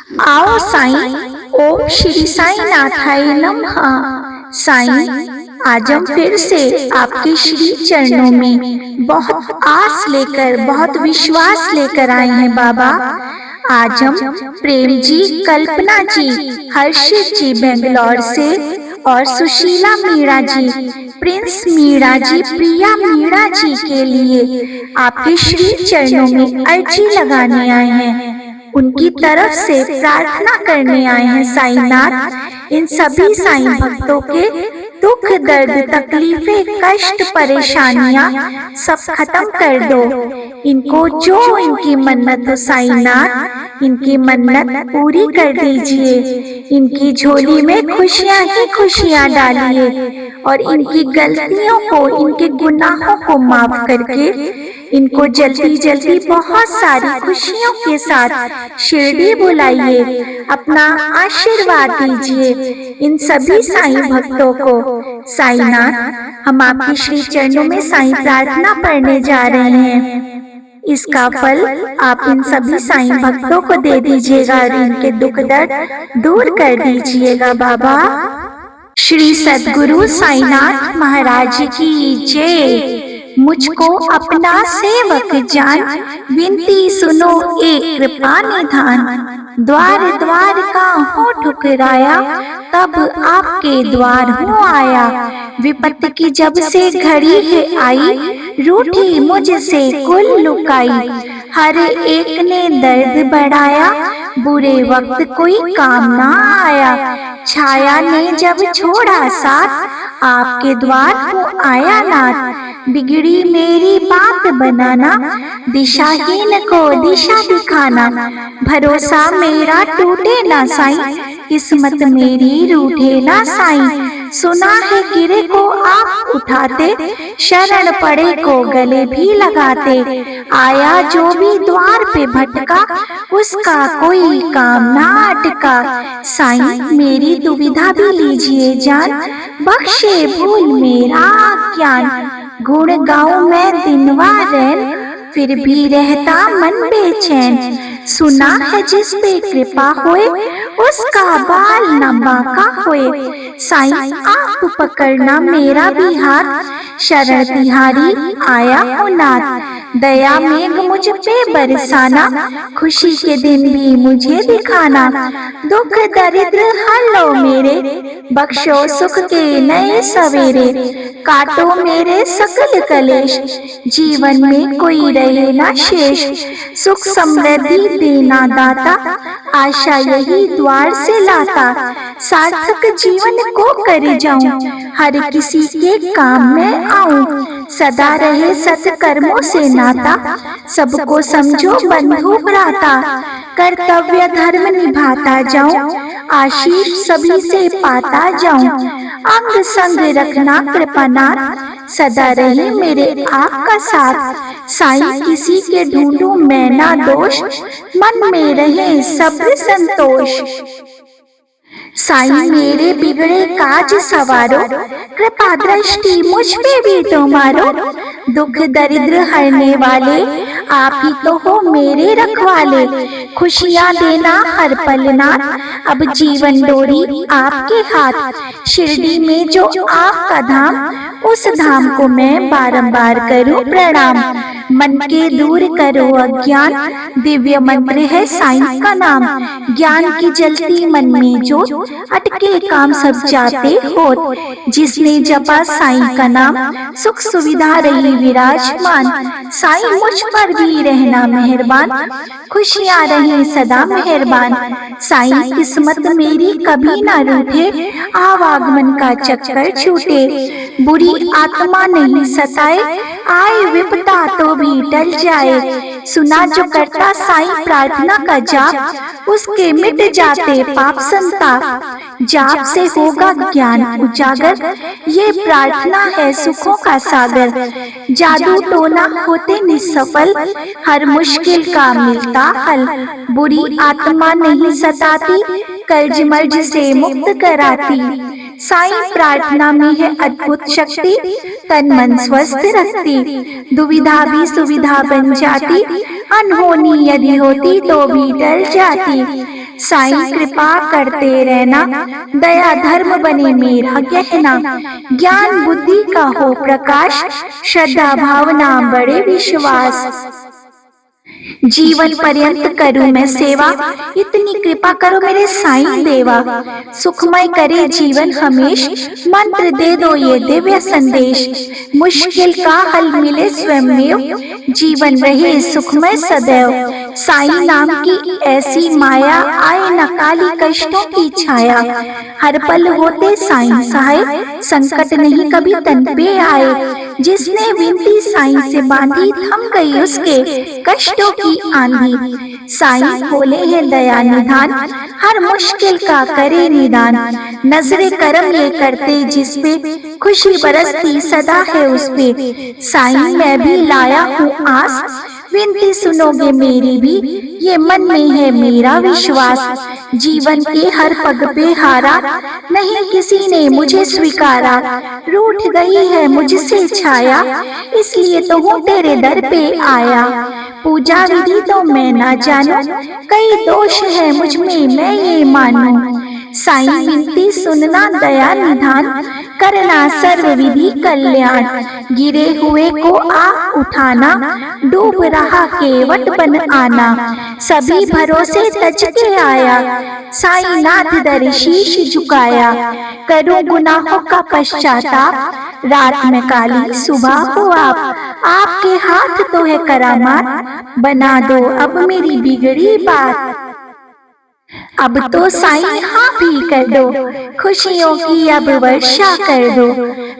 आओ साईं, ओम श्री साईं नाथाय नमः। साईं, आज हम फिर से आपके श्री चरणों में बहुत आस लेकर, बहुत विश्वास लेकर आए हैं बाबा। आज हम प्रेम जी, कल्पना जी, हर्षित जी बेंगलोर से और सुशीला मीणा जी, प्रिंस मीणा जी, प्रिया मीणा जी के लिए आपके श्री चरणों में अर्जी लगाने आए हैं, उनकी तरफ से प्रार्थना करने आए हैं। साईनाथ, इन सभी साईं भक्तों के दुख, दर्द, तकलीफें, कष्ट, परेशानियां सब खत्म कर दो। इनको जो इनकी मन्नत हो साईनाथ, इनकी मन्नत पूरी कर दीजिए। इनकी झोली में खुशियां ही खुशियां डालिए और इनकी गलतियों को, इनके गुनाहों को माफ करके इनको जल्दी जल्दी बहुत सारी खुशियों के साथ शिरडी बुलाइए। अपना आशीर्वाद दीजिए इन सभी साईं भक्तों को। साईनाथ, हम आपके श्री चरणों में साईं प्रार्थना पढ़ने जा रहे हैं। इसका फल आप इन सभी साईं भक्तों को दे दीजिएगा और इनके दुख दर्द दूर कर दीजिएगा बाबा। श्री सद्गुरु साईनाथ महाराज की जय। मुझको अपना सेवक जान, विनती सुनो एक कृपा निधान। द्वार द्वार का हूँ ठुकराया, तब आपके द्वार हूँ आया। विपत्ति की जब से घड़ी है आई, रूठी मुझसे कुल लुकाई। हर एक ने दर्द बढ़ाया, बुरे वक्त कोई काम ना आया। छाया ने जब छोड़ा साथ, आपके द्वार को आया नाथ। बिगड़ी मेरी बात बनाना, दिशाहीन को दिशा दिखाना। भरोसा मेरा टूटे ना साईं, किस्मत मेरी रूठे ना साईं। सुना है गिरे को आप उठाते, शरण पड़े को गले भी लगाते। आया जो भी द्वार पे भटका, उसका कोई काम ना अटका। साईं, मेरी दुविधा भी लीजिए जान, बख्शे भूल मेरा ज्ञान। गुण गाऊं मैं दिनवा रैन, फिर भी रहता मन बेचैन। सुना है जिस पे कृपा होए, उसका बाल न बांका होए। साईं, आप पकड़ना मेरा भी हाथ, शरण तिहारी आया हूँ नाथ। दया मेघ मुझ पे बरसाना, खुशी के दिन भी मुझे दिखाना। दुख दरिद्र हर लो मेरे, बख्शो सुख के नए सवेरे। काटो मेरे सकल कलेश, जीवन में कोई रहे ना शेष। सुख समृद्धि देना दाता, आशा यही द्वार से लाता। सार्थक जीवन को कर जाऊं, हर किसी के काम में आऊं। सदा रहे सत्कर्मों से नाता, सबको समझो बंधु भ्राता। कर्तव्य धर्म निभाता जाऊं, आशीष सभी से पाता जाऊं। अंग संग रखना कृपानाथ, सदा रहे मेरे आपका साथ। साईं, किसी के ढूंढूं मैं ना दोष, मन में रहे सब्र संतोष। साईं, मेरे बिगड़े काज सवारो, कृपा दृष्टि मुझ पे भी तुम्हारो। दुख दरिद्र हरने वाले, आप ही तो हो मेरे रखवाले। खुशियाँ देना हर पल नाथ, अब जीवन डोरी आपके हाथ। शिरडी में जो आपका धाम, उस धाम को मैं बारंबार करूं प्रणाम। मन के दूर करो अज्ञान, दिव्य मंत्र है साईं का नाम। ज्ञान की जलती मन में जो, अटके काम सब जाते हो। जिसने जपा साईं का नाम, सुख सुविधा रही विराजमान। साईं, मुझ पर भी रहना मेहरबान, खुशियाँ रही सदा मेहरबान। साईं, किस्मत मेरी कभी ना रूठे, आवागमन का चक्कर छूटे। बुरी आत्मा नहीं सताए, आए विपदा तो भी टल जाए। सुना जो करता साईं प्रार्थना का जाप, उसके मिट जाते पाप संताप। जाप से होगा ज्ञान उजागर, ये प्रार्थना है सुखों का सागर। जादू टोना होते निसफल, हर मुश्किल का मिलता हल। बुरी आत्मा नहीं सताती, कर्ज मर्ज से मुक्त कराती। साईं, प्रार्थना में है अद्भुत शक्ति, तन मन स्वस्थ रखती। दुविधा भी सुविधा बन जाती, अनहोनी यदि होती तो भी टल जाती। साईं कृपा करते रहना, दया धर्म बने मेरा गहना। ज्ञान बुद्धि का हो प्रकाश, श्रद्धा भावना बड़े विश्वास। जीवन पर्यंत करूं मैं सेवा, इतनी कृपा करो मेरे साईं देवा। सुखमय करे जीवन हमेश, मंत्र दे दो ये दिव्य संदेश। मुश्किल का हल मिले स्वयं, जीवन रहे सुखमय सदैव। साईं नाम की ऐसी माया, आए न काली कष्टों की छाया। हर पल होते साईं सहाय, संकट नहीं कभी तन पे आए। जिसने विनती साईं से बांधी, थम गई उसके कष्टों की आंधी। साईं भोले हैं दया निधान, हर मुश्किल का करे निदान। नजरे करम ये करते जिसपे, खुशी बरसती सदा है उसपे। साईं मैं भी लाया हूँ आस, विनती सुनोगे मेरी भी, ये मन में है मेरा विश्वास। जीवन के हर पग पे हारा, नहीं किसी ने मुझे स्वीकारा। रूठ गई है मुझसे छाया, इसलिए तो हूँ तेरे दर पे आया। पूजा विधि तो मैं ना जानू, कई दोष है मुझ में मैं ये मानूं। साईं विनती सुनना दया निधान, करना सर्व विधि कल्याण। गिरे हुए को आ उठाना, डूब रहा केवट बन आना। सभी भरोसे तज के आया, साईं नाथ दर शीश झुकाया। करूं गुनाहों का पश्चाताप, रात में काली सुबह हो आपके हाथ तो है करामात। बना दो अब मेरी बिगड़ी बात, अब तो साईं हाँ भी कर दो। खुशियों की अब वर्षा कर दो,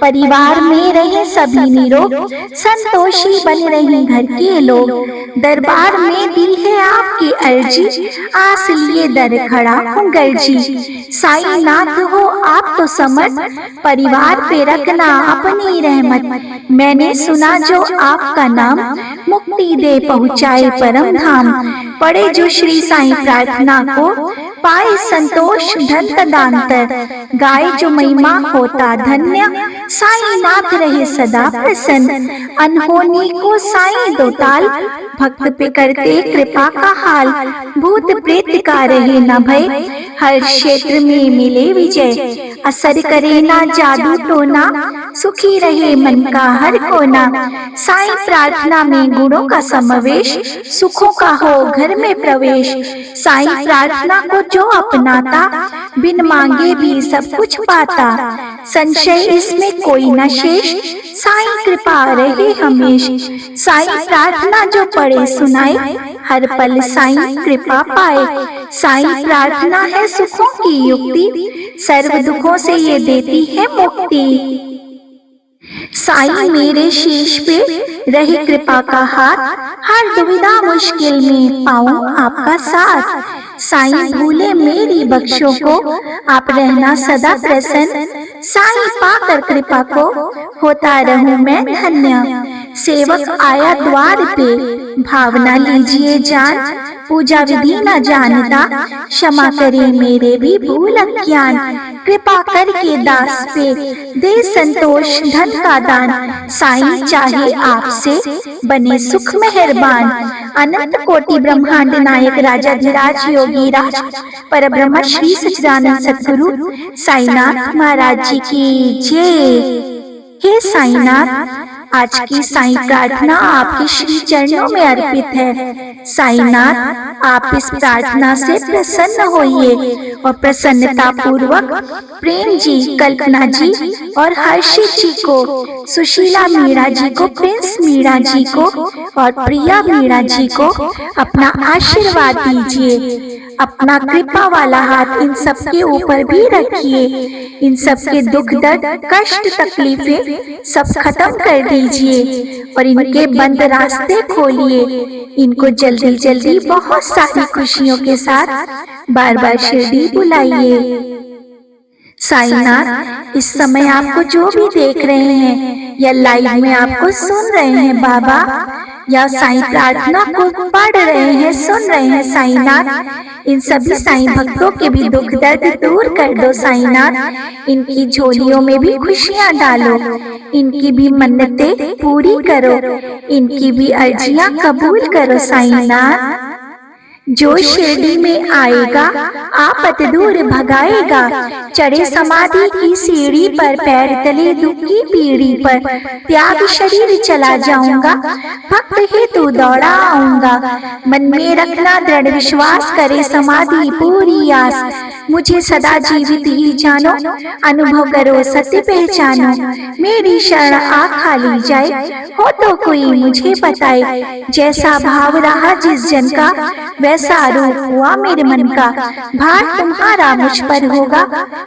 परिवार में रहे सभी निरोग। संतोषी बन रहे घर के लोग, दरबार में दी है आपकी अर्जी। आस लिए दर खड़ा हूँ गर्जी। साईं नाथ हो आप तो समर्थ, परिवार पे रखना अपनी रहमत। मैंने सुना जो आपका नाम, मुक्ति दे पहुँचाए परम धाम। पढ़े जो श्री साईं प्रार्थना को, पाए संतोष धन तदांतर। गाए जो महिमा होता धन्य, साईं नाथ रहे सदा प्रसन्न। अनहोनी को साईं दो ताल, भक्त पे करते कृपा का हाल। भूत प्रेत का रहे न भय, हर क्षेत्र में मिले विजय। असर करे ना जादू टोना, सुखी रहे मन का हर कोना। साईं प्रार्थना में गुणों का समावेश, सुखों का हो घर में प्रवेश। साईं प्रार्थना को जो अपनाता, बिन मांगे भी सब कुछ पाता। संशय इसमें कोई न शेष, साईं कृपा रहे हमेश। साईं प्रार्थना जो पढ़े सुनाए, हर पल साईं कृपा पाए। साईं प्रार्थना है सुखों की युक्ति, सर्व दुखों से ये देती है मुक्ति। साईं मेरे शीश पे रहे कृपा का हाथ, हर दुविधा मुश्किल में पाऊं आपका साथ। साईं भूले मेरी बख्शों को, आप रहना सदा प्रसन्न। साईं पाकर कृपा को, होता रहूं मैं धन्य। सेवक आया द्वार पे, भावना लीजिए जान। पूजा विधि न जानता, क्षमा करे मेरे भी भूल ज्ञान। कृपा करके दास पे, दे संतोष धन का दान। साईं चाहे आपसे, बने सुख मेहरबान। अनंत कोटि ब्रह्मांड नायक राजाधिराज योगी राज, पर ब्रह्म श्री सच्चिदानंद सद्गुरु साईनाथ महाराज जी की जय। हे साईनाथ, आज की साईं प्रार्थना आपके श्री चरणों में अर्पित है। साईनाथ आप इस प्रार्थना से प्रसन्न होइए और प्रसन्नता पूर्वक प्रेम जी, कल्पना जी और हर्षित जी को, सुशीला मीणा जी को, प्रिंस मीणा जी को और प्रिया मीणा जी को अपना आशीर्वाद दीजिए। अपना कृपा वाला हाथ इन सबके ऊपर भी रखिए। इन सबके दुख दर्द कष्ट तकलीफें सब खत्म कर दीजिए और इनके बंद रास्ते खोलिए। इनको जल्दी जल्दी बहुत सारी खुशियों के साथ बार बार शिरडी बुलाइए। साईनाथ इस समय आपको जो भी देख रहे हैं या लाइव में आपको सुन रहे हैं बाबा, या साईं प्रार्थना को पढ़ रहे हैं, सुन रहे हैं साईनाथ, इन सभी साईं भक्तों के भी दुख दर्द दूर कर दो साईनाथ। इनकी झोलियों में भी खुशियां डालो, इनकी भी मन्नतें पूरी करो, इनकी भी अर्जियां कबूल करो साईनाथ। जो शिरडी में आएगा आपत दूर भगाएगा। चढ़े समाधि की सीढ़ी पर, पैर तले दुख की पीढ़ी पर, त्याग शरीर चला जाऊंगा, भक्त हेतु दौड़ा आऊंगा। मन में रखना दृढ़ विश्वास, करे समाधि पूरी आस। मुझे सदा जीवित ही जानो, अनुभव करो सत्य पहचानो। मेरी शरण आ खाली जाए, हो तो कोई मुझे बताए। जैसा भाव रहा जिस जन का, वैसा रूप हुआ मेरे मन का। भार तुम्हारा मुझ पर होगा,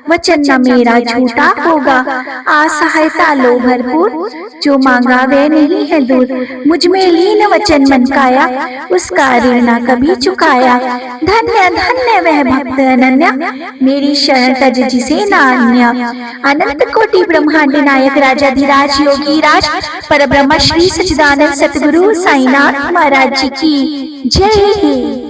वचन न मेरा झूठा होगा। असहायता लो भरपूर, जो मांगा वे नहीं है दूर। मुझ में लीन वचन मन काया, उसका ऋण न कभी चुकाया। धन्य धन्य वह भक्त अनन्या, मेरी शरण तज जिसे न अन्य। अनंत कोटि ब्रह्मांड नायक राजाधिराज योगी राज, पर ब्रह्म श्री सच्चिदानंद सतगुरु साईनाथ महाराज जी की जय।